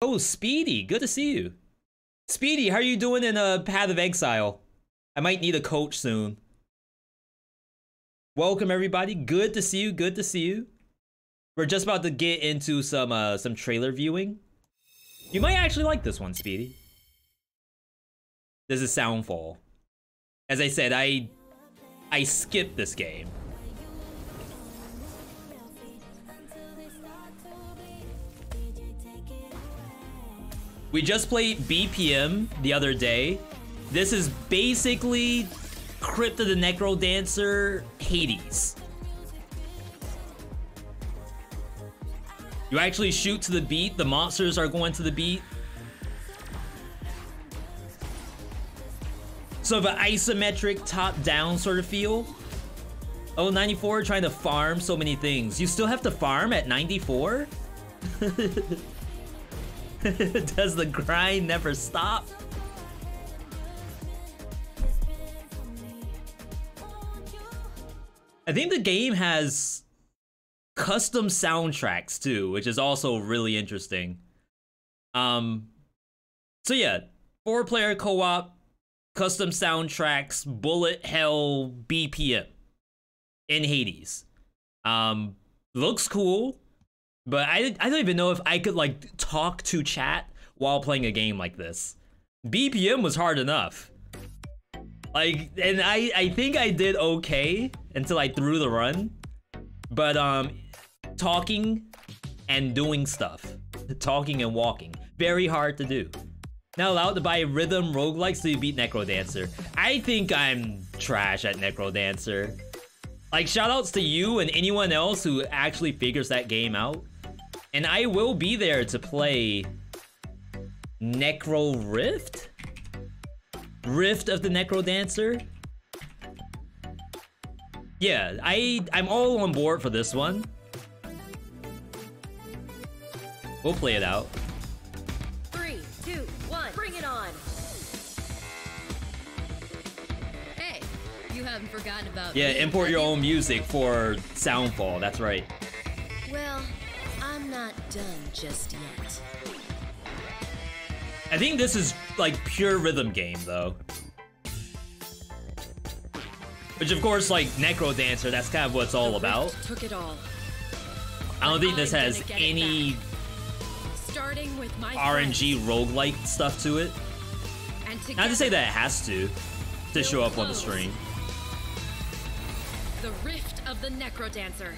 Oh, Speedy, good to see you. Speedy, how are you doing in Path of Exile? I might need a coach soon. Welcome everybody, good to see you, good to see you. We're just about to get into some trailer viewing. You might actually like this one, Speedy. This is Soundfall. As I said, I skipped this game. We just played BPM the other day. This is basically Crypt of the Necrodancer Hades. You actually shoot to the beat, the monsters are going to the beat. Sort of an isometric top-down sort of feel. Oh, 94, trying to farm so many things. You still have to farm at 94? Does the grind never stop? I think the game has custom soundtracks too, which is also really interesting. So yeah, 4-player co-op, custom soundtracks, bullet hell BPM in Hades. Looks cool, but I don't even know if I could like talk to chat while playing a game like this. BPM was hard enough. Like, and I think I did okay until I threw the run. But talking and doing stuff, talking and walking, very hard to do. Now allowed to buy rhythm roguelikes so you beat Necrodancer. I think I'm trash at Necrodancer. Like, shoutouts to you and anyone else who actually figures that game out. And I will be there to play Necro Rift? Rift of the Necrodancer? Yeah, I'm all on board for this one. We'll play it out. 3, 2, 1, bring it on! Hey, you haven't forgotten about Yeah, me, import your have you? own music for Soundfall, that's right. Well, I'm not done just yet. I think this is like pure rhythm game though. Which of course, like Necrodancer, that's kind of what it's all about. Took it all. I don't think this has any Starting with my RNG roguelike stuff to it. And Not to say that it has to show up on the stream. The Rift of the Necrodancer.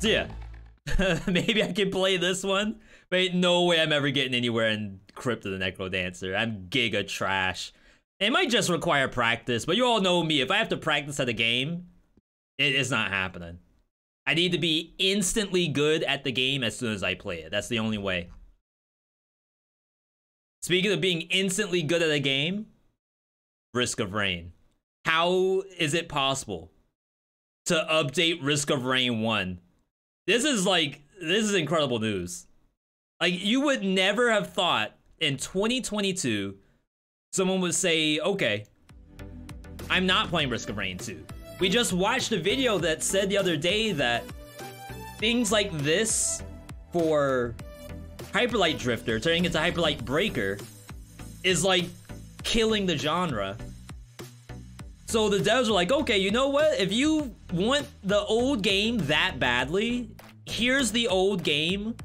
So yeah, maybe I can play this one. But no way I'm ever getting anywhere in Crypt of the Necrodancer. I'm giga trash. It might just require practice, but you all know me. If I have to practice at a game, it is not happening. I need to be instantly good at the game as soon as I play it. That's the only way. Speaking of being instantly good at a game, Risk of Rain. How is it possible to update Risk of Rain 1? This is incredible news. Like, you would never have thought in 2022, someone would say, okay, I'm not playing Risk of Rain 2. We just watched a video that said the other day that things like this for Hyperlight Drifter, turning into Hyperlight Breaker, is like killing the genre. So the devs were like, okay, you know what? If you want the old game that badly, here's the old game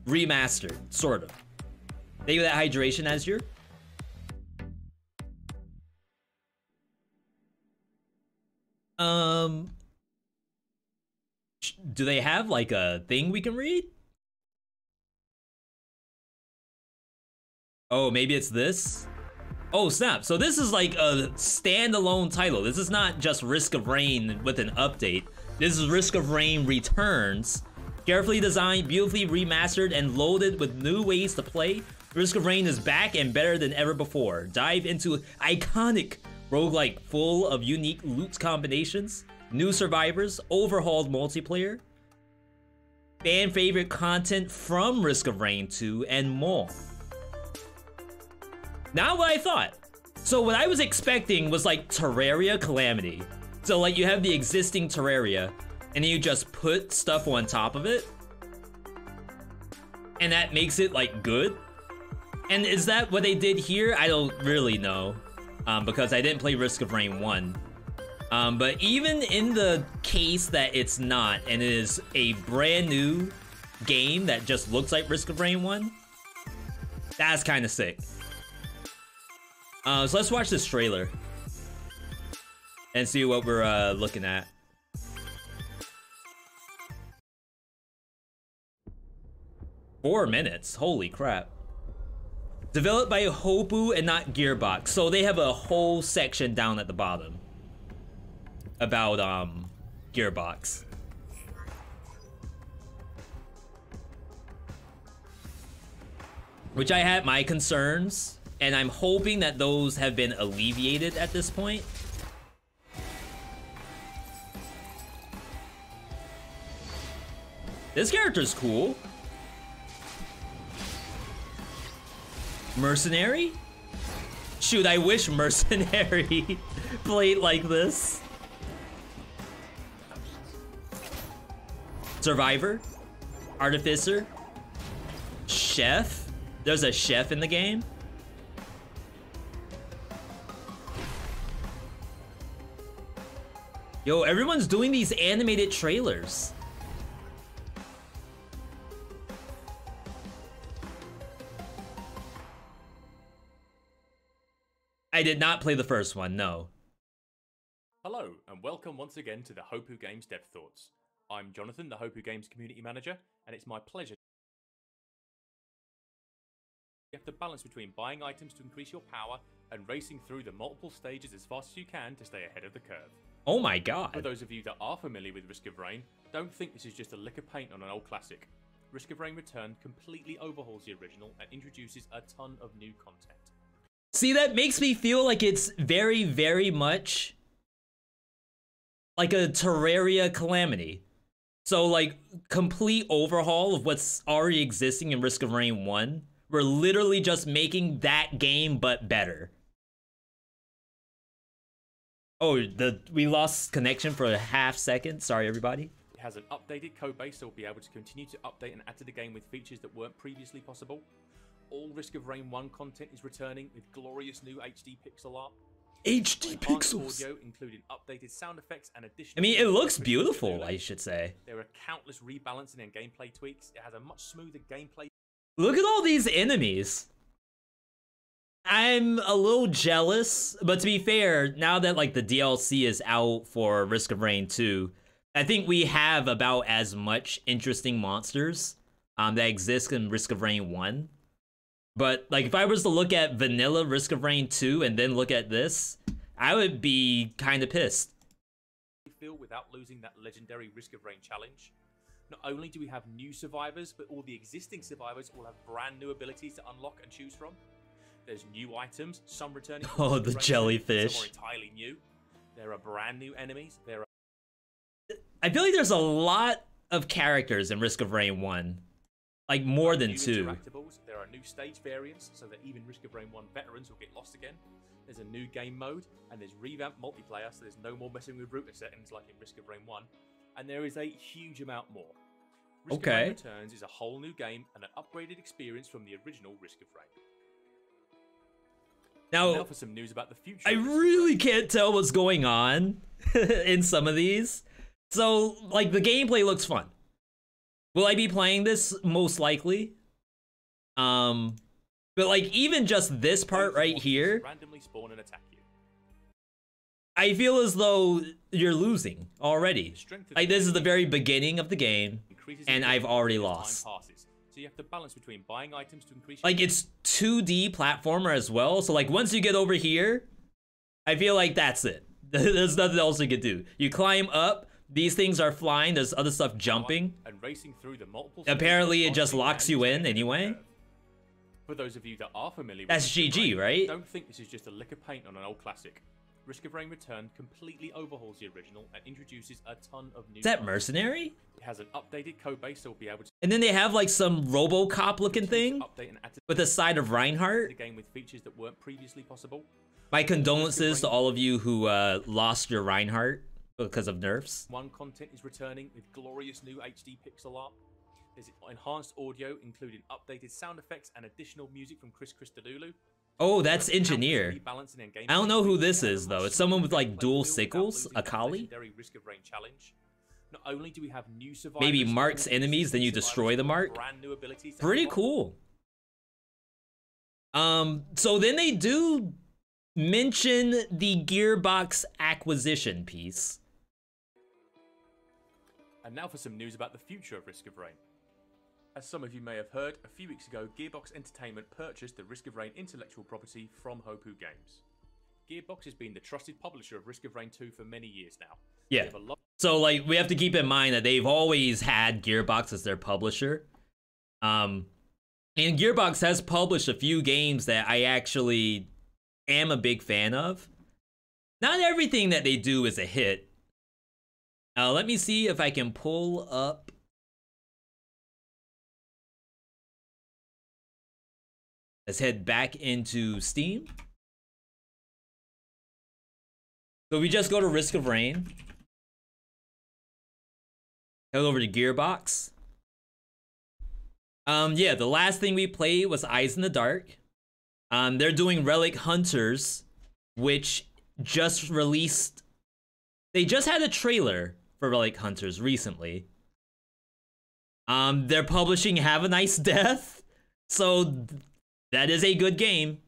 remastered, sort of. Thank you for that hydration, Azure. Do they have like a thing we can read? Oh, maybe it's this? Oh, snap. So this is like a standalone title. This is not just Risk of Rain with an update. This is Risk of Rain Returns. Carefully designed, beautifully remastered, and loaded with new ways to play. Risk of Rain is back and better than ever before. Dive into iconic roguelike full of unique loot combinations, new survivors, overhauled multiplayer, fan favorite content from Risk of Rain 2, and more. Not what I thought. So what I was expecting was like Terraria Calamity. So like you have the existing Terraria and then you just put stuff on top of it. and that makes it like good. And is that what they did here? I don't really know, because I didn't play Risk of Rain 1. But even in the case that it's not, and it is a brand new game that just looks like Risk of Rain 1, that's kind of sick. So let's watch this trailer and see what we're looking at. Four minutes, holy crap. Developed by Hopu and not Gearbox. So they have a whole section down at the bottom about Gearbox. Which I had my concerns, and I'm hoping that those have been alleviated at this point. This character's cool. Mercenary? Shoot, I wish Mercenary played like this. Survivor? Artificer? Chef? There's a chef in the game? Yo, everyone's doing these animated trailers. I did not play the first one, no. Hello, and welcome once again to the Hopu Games Dev Thoughts. I'm Jonathan, the Hopu Games Community Manager, and it's my pleasure. You have to balance between buying items to increase your power and racing through the multiple stages as fast as you can to stay ahead of the curve. Oh my god. For those of you that are familiar with Risk of Rain, don't think this is just a lick of paint on an old classic. Risk of Rain Return completely overhauls the original and introduces a ton of new content. See, that makes me feel like it's very, very much like a Terraria Calamity. So, like, complete overhaul of what's already existing in Risk of Rain 1. We're literally just making that game, but better. Oh, we lost connection for a half second. Sorry, everybody. It has an updated codebase, so we'll be able to continue to update and add to the game with features that weren't previously possible. All Risk of Rain 1 content is returning with glorious new HD pixel art. HD Enhanced pixels! audio, including updated sound effects and additional... I mean, it looks beautiful, I should say. There are countless rebalancing and gameplay tweaks. It has a much smoother gameplay. Look at all these enemies. I'm a little jealous, but to be fair, now that like the DLC is out for Risk of Rain 2, I think we have about as much interesting monsters that exist in Risk of Rain 1. But like if I was to look at vanilla Risk of Rain 2 and then look at this, I would be kind of pissed. Feel without losing that legendary Risk of Rain challenge. Not only do we have new survivors, but all the existing survivors will have brand new abilities to unlock and choose from. There's new items, some returning. Oh, the jellyfish. Some are entirely new. There are brand new enemies. I feel like there's a lot of characters in Risk of Rain 1. Like more than 2. Interactables. There are new stage variants, so that even Risk of Rain 1 veterans will get lost again. There's a new game mode, and there's revamped multiplayer, so there's no more messing with router settings like in Risk of Rain 1. And there is a huge amount more. Risk of Rain Returns is a whole new game and an upgraded experience from the original Risk of Rain. Now for some news about the future. I really can't tell what's going on in some of these. So, like, the gameplay looks fun. Will I be playing this? Most likely. But like, even just this part right here, randomly spawn and attack you. I feel as though you're losing already. Like, this is the very beginning of the game, and I've already lost. So you have to balance between buying items to increase. Like, it's 2D platformer as well, so like, once you get over here, I feel like that's it. There's nothing else you can do. You climb up. These things are flying. There's other stuff jumping. And racing through the multiple. Apparently, it just locks you in anyway. For those of you that are familiar with that's GG, right? Don't think this is just a lick of paint on an old classic. Risk of Rain Return completely overhauls the original and introduces a ton of new. Is that Mercenary? It has an updated codebase, so we'll be able to. And then they have like some RoboCop looking thing with a side of Reinhardt. The game with features that weren't previously possible. My condolences to all of you who lost your Reinhardt because of nerfs. One content is returning with glorious new HD pixel art. There's enhanced audio, including updated sound effects and additional music from Chris Christodoulou. Oh, that's Engineer. I don't know who this is, though. It's someone with, like, dual sickles? Akali? Risk of Rain challenge. Not only do we have new survivors, Maybe marks enemies, then you destroy the mark? Pretty cool. So then they do mention the Gearbox acquisition piece. And now for some news about the future of Risk of Rain. As some of you may have heard, a few weeks ago, Gearbox Entertainment purchased the Risk of Rain intellectual property from Hopu Games. Gearbox has been the trusted publisher of Risk of Rain 2 for many years now. Yeah. So, like, we have to keep in mind that they've always had Gearbox as their publisher. And Gearbox has published a few games that I actually am a big fan of. Not everything that they do is a hit. Let me see if I can pull up. Let's head back into Steam. So we just go to Risk of Rain. Head over to Gearbox. Yeah, the last thing we played was Eyes in the Dark. They're doing Relic Hunters, which just released. They just had a trailer for Relic Hunters recently. They're publishing Have a Nice Death, so that is a good game.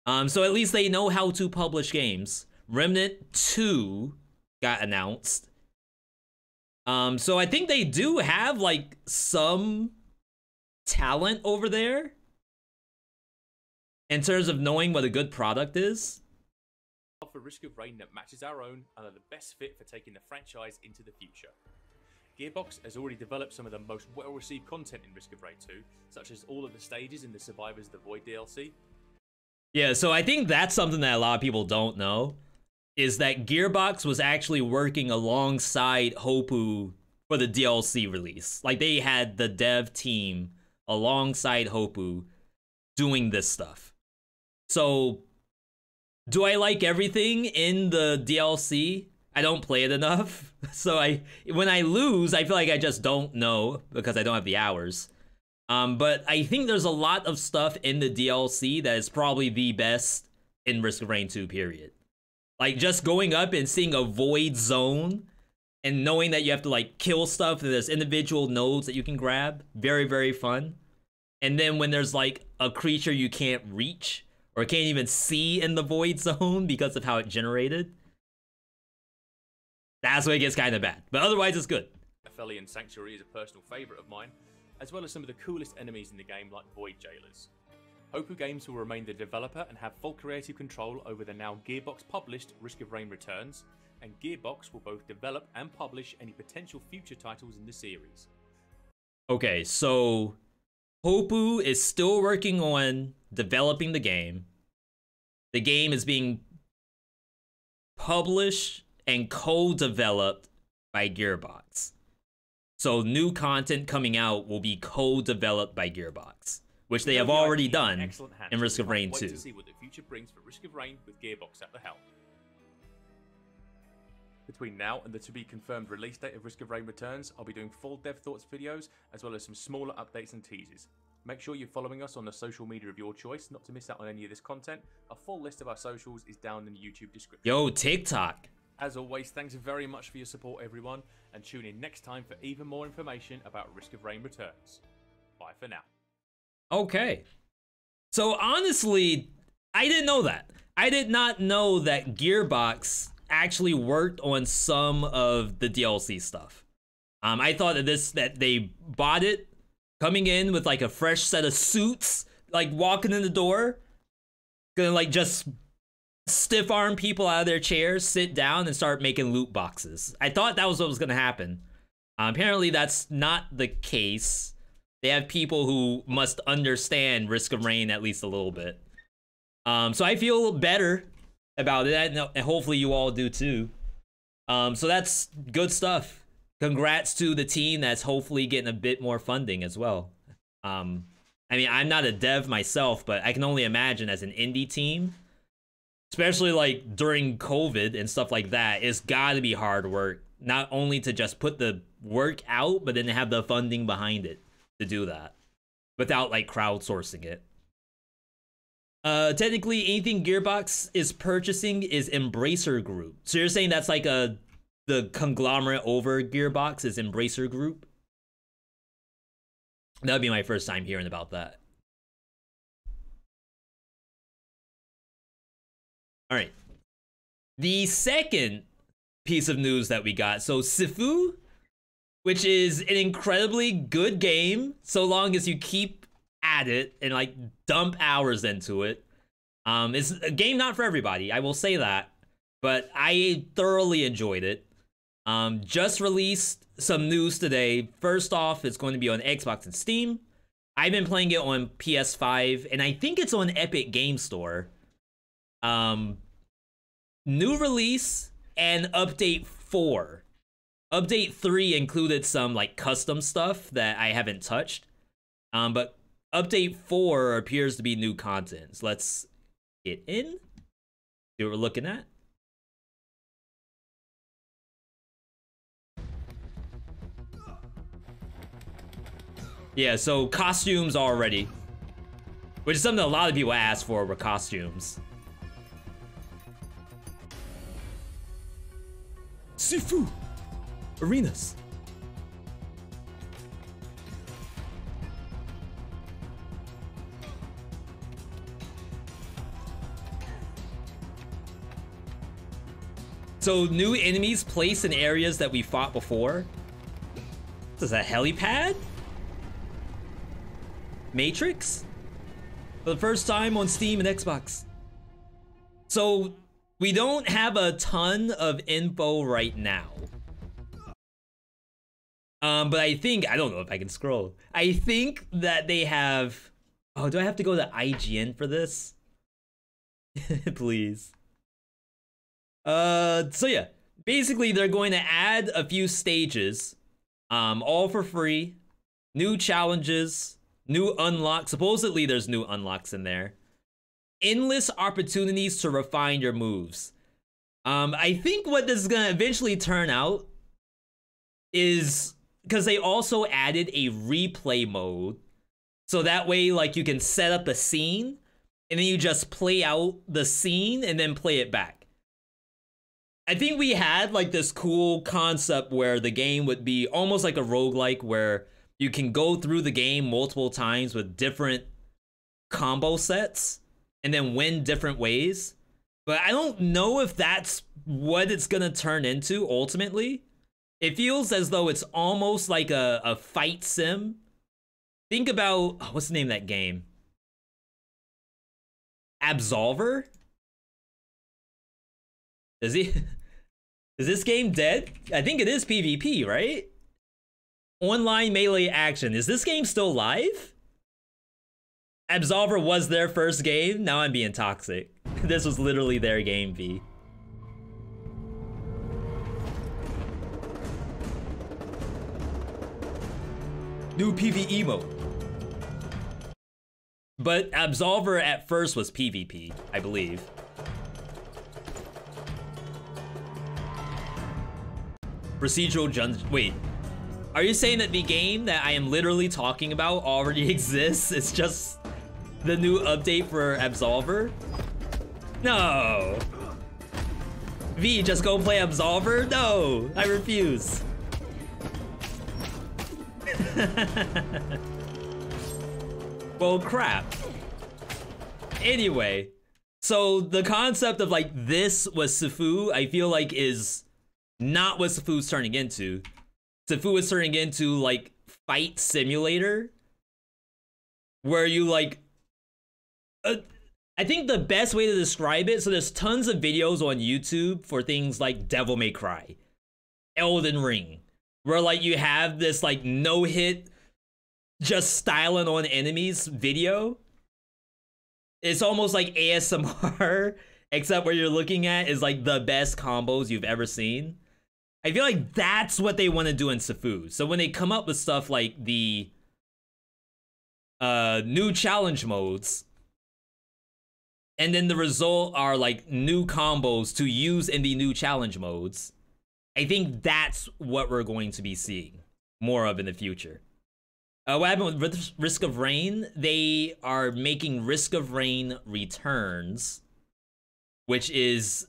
So at least they know how to publish games. Remnant 2 got announced. So I think they do have, like, some talent over there in terms of knowing what a good product is. For Risk of Rain that matches our own and are the best fit for taking the franchise into the future. Gearbox has already developed some of the most well-received content in Risk of Rain 2, such as all of the stages in the Survivors the Void DLC. Yeah, so I think that's something that a lot of people don't know, is that Gearbox was actually working alongside Hopu for the DLC release. Like, they had the dev team alongside Hopu doing this stuff. So, do I like everything in the DLC? I don't play it enough. So when I lose, I feel like I just don't know because I don't have the hours. But I think there's a lot of stuff in the DLC that is probably the best in Risk of Rain 2, period. Like, just going up and seeing a void zone and knowing that you have to, like, kill stuff and there's individual nodes that you can grab. Very, very fun. And then when there's, like, a creature you can't reach or can't even see in the void zone because of how it generated, that's when it gets kind of bad. But otherwise, it's good. Aphelion Sanctuary is a personal favourite of mine, as well as some of the coolest enemies in the game like Void Jailers. Hopu Games will remain the developer and have full creative control over the now Gearbox-published Risk of Rain Returns, and Gearbox will both develop and publish any potential future titles in the series. Okay, so Hopu is still working on developing the game. The game is being published and co-developed by Gearbox. So new content coming out will be co-developed by Gearbox, which they have already done in Risk of Rain 2. To see what the future brings for Risk of Rain with Gearbox at the helm. Between now and the to-be-confirmed release date of Risk of Rain Returns, I'll be doing full dev thoughts videos, as well as some smaller updates and teasers. Make sure you're following us on the social media of your choice, not to miss out on any of this content. A full list of our socials is down in the YouTube description. Yo, TikTok! As always, thanks very much for your support, everyone, and tune in next time for even more information about Risk of Rain Returns. Bye for now. Okay. So honestly, I didn't know that. I did not know that Gearbox actually worked on some of the DLC stuff. I thought that they bought it, coming in with like a fresh set of suits, like walking in the door, gonna like just stiff arm people out of their chairs, sit down, and start making loot boxes. I thought that was what was gonna happen. Apparently that's not the case. They have people who must understand Risk of Rain at least a little bit. So I feel better about it, and hopefully you all do too. So that's good stuff. Congrats to the team that's hopefully getting a bit more funding as well. I mean, I'm not a dev myself, but I can only imagine as an indie team, especially like during COVID and stuff like that, it's gotta be hard work. Not only to just put the work out, but then have the funding behind it. to do that without like crowdsourcing it. Technically, anything Gearbox is purchasing is Embracer Group. So you're saying that's like the conglomerate over Gearbox is Embracer Group? That would be my first time hearing about that. All right. The second piece of news that we got. So Sifu, which is an incredibly good game, so long as you keep at it and like dump hours into it. It's a game not for everybody, I will say that, but I thoroughly enjoyed it. Just released some news today. First off, it's going to be on Xbox and Steam. I've been playing it on PS5, and I think it's on Epic Game Store. New release and update 4. Update 3 included some like custom stuff that I haven't touched. But update 4 appears to be new content. So let's get in. See what we're looking at. Yeah, so costumes already. Which is something a lot of people asked for, were costumes. Sifu arenas. So new enemies placed in areas that we fought before. This is a helipad? Matrix? For the first time on Steam and Xbox. So we don't have a ton of info right now. But I think, I don't know if I can scroll. I think that they have, oh, do I have to go to IGN for this? Please. So yeah, basically they're going to add a few stages, all for free, new challenges, new unlocks. Supposedly there's new unlocks in there. Endless opportunities to refine your moves. I think what this is gonna eventually turn out is, because they also added a replay mode, so that way like you can set up a scene and then you just play out the scene and then play it back. I think we had like this cool concept where the game would be almost like a roguelike, where you can go through the game multiple times with different combo sets and then win different ways. But I don't know if that's what it's gonna turn into ultimately. It feels as though it's almost like a fight sim. Think about, oh, what's the name of that game? Absolver? Is this game dead? I think it is PvP, right? Online melee action. Is this game still live? Absolver was their first game. Now I'm being toxic. This was literally their game, V. New PvE mode. But Absolver at first was PvP, I believe. Procedural dungeon. Wait, are you saying that the game that I am literally talking about already exists? It's just the new update for Absolver? No. V, just go play Absolver? No, I refuse. Well, crap. Anyway, so the concept of like this was Sifu, I feel like is not what Sifu's turning into. Sifu is turning into like fight simulator, where you like, I think the best way to describe it, so there's tons of videos on YouTube for things like Devil May Cry, Elden Ring, where like you have this like no-hit just styling on enemies video. It's almost like ASMR, except where you're looking at is like the best combos you've ever seen. I feel like that's what they want to do in Sifu. So when they come up with stuff like the new challenge modes, and then the result are like new combos to use in the new challenge modes, I think that's what we're going to be seeing more of in the future. What happened with Risk of Rain? They are making Risk of Rain Returns, which is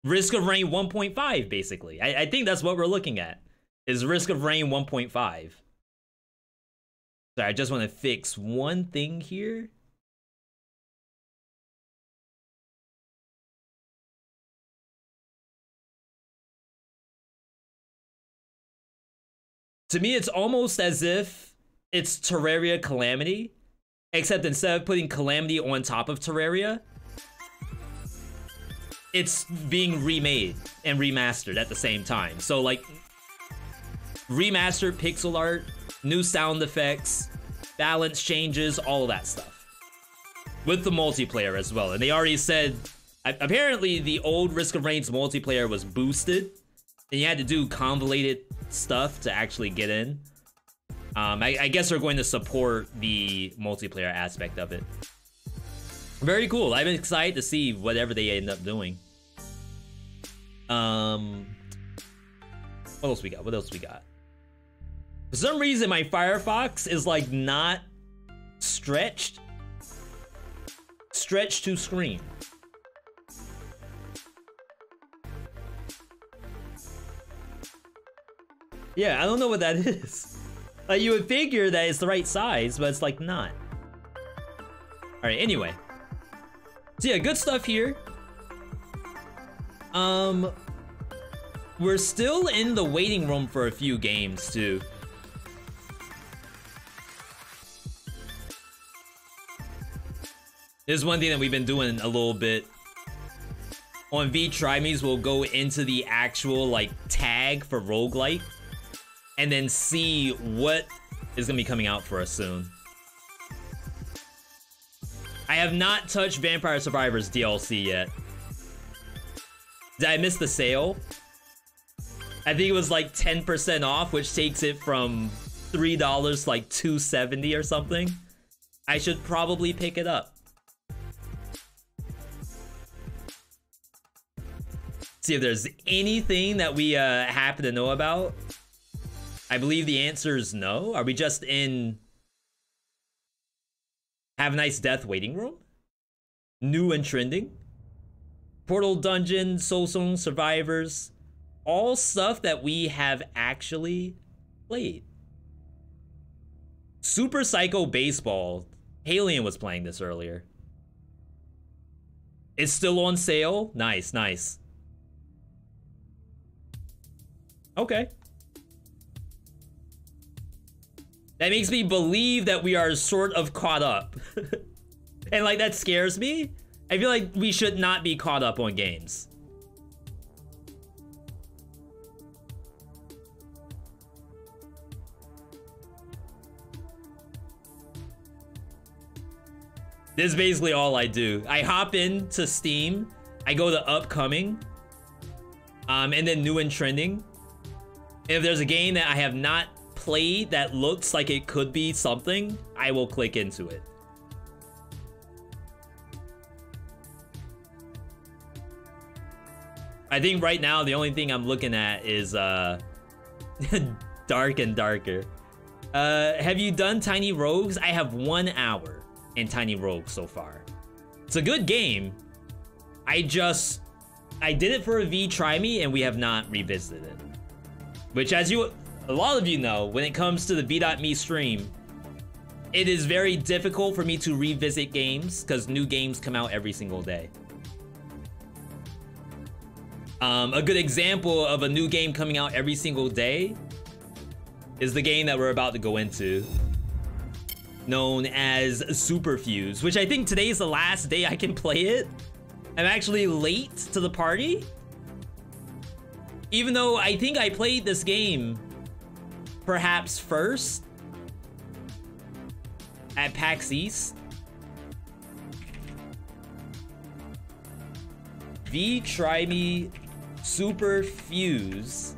Risk of Rain 1.5, basically. I think that's what we're looking at, is Risk of Rain 1.5. Sorry, I just want to fix one thing here. To me, it's almost as if it's Terraria Calamity, except instead of putting Calamity on top of Terraria, it's being remade and remastered at the same time. So like, remastered pixel art, new sound effects, balance changes, all of that stuff. With the multiplayer as well. And they already said, apparently the old Risk of Rain's multiplayer was boosted, and you had to do convoluted stuff to actually get in. I guess they're going to support the multiplayer aspect of it. Very cool. I'm excited to see whatever they end up doing. What else we got? What else we got? For some reason, my Firefox is like not stretched to screen. Yeah, I don't know what that is. Like, you would figure that it's the right size, but it's like not. All right, anyway. So yeah, good stuff here. We're still in the waiting room for a few games too. This is one thing that we've been doing a little bit. On VeeTryMe's, we'll go into the actual like tag for Roguelike and then see what is gonna be coming out for us soon. I have not touched Vampire Survivors DLC yet. Did I miss the sale? I think it was like 10% off, which takes it from $3 to like $2.70 or something. I should probably pick it up. See if there's anything that we happen to know about. I believe the answer is no. Are we just in Have a Nice Death waiting room? New and trending? Portal Dungeon, Soulstone Survivors, all stuff that we have actually played. Super Psycho Baseball. Halion was playing this earlier. It's still on sale. Nice, nice. Okay. That makes me believe that we are sort of caught up. And like, that scares me. I feel like we should not be caught up on games. This is basically all I do. I hop into Steam, I go to upcoming, and then new and trending. And if there's a game that I have not played that looks like it could be something, I will click into it. I think right now the only thing I'm looking at is Dark and Darker. Have you done Tiny Rogues? I have 1 hour in Tiny Rogues so far. It's a good game. I did it for a VeeTryMe and we have not revisited it. Which, as a lot of you know, when it comes to the V.me stream, it is very difficult for me to revisit games because new games come out every single day. A good example of a new game coming out every single day is the game that we're about to go into, known as Superfuse, which I think today is the last day I can play it. I'm actually late to the party, even though I think I played this game perhaps first at PAX East. VeeTryMe Superfuse